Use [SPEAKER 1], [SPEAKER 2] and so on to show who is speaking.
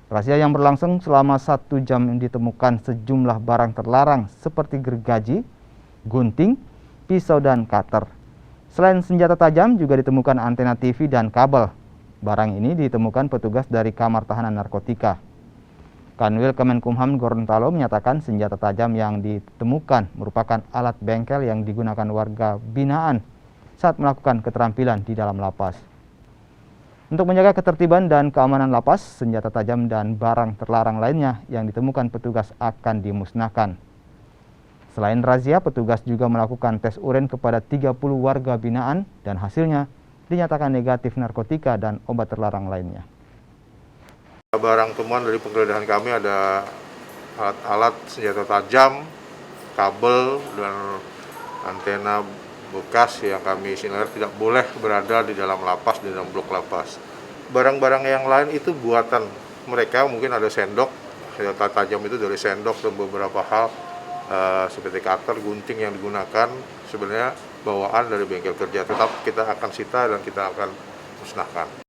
[SPEAKER 1] Razia yang berlangsung selama 1 jam ditemukan sejumlah barang terlarang seperti gergaji, gunting, pisau, dan cutter. Selain senjata tajam, juga ditemukan antena TV dan kabel. Barang ini ditemukan petugas dari Kamar Tahanan Narkotika. Kanwil Kemenkumham Gorontalo menyatakan senjata tajam yang ditemukan merupakan alat bengkel yang digunakan warga binaan saat melakukan keterampilan di dalam lapas. Untuk menjaga ketertiban dan keamanan lapas, senjata tajam dan barang terlarang lainnya yang ditemukan petugas akan dimusnahkan. Selain razia, petugas juga melakukan tes urin kepada 30 warga binaan dan hasilnya dinyatakan negatif narkotika dan obat terlarang lainnya.
[SPEAKER 2] Barang temuan dari penggeledahan kami ada alat-alat senjata tajam, kabel, dan antena bekas yang kami sinyalir tidak boleh berada di dalam lapas, di dalam blok lapas. Barang-barang yang lain itu buatan mereka, mungkin ada sendok, senjata tajam itu dari sendok dan beberapa hal seperti cutter, gunting yang digunakan sebenarnya bawaan dari bengkel kerja. Tetap kita akan sita dan kita akan musnahkan.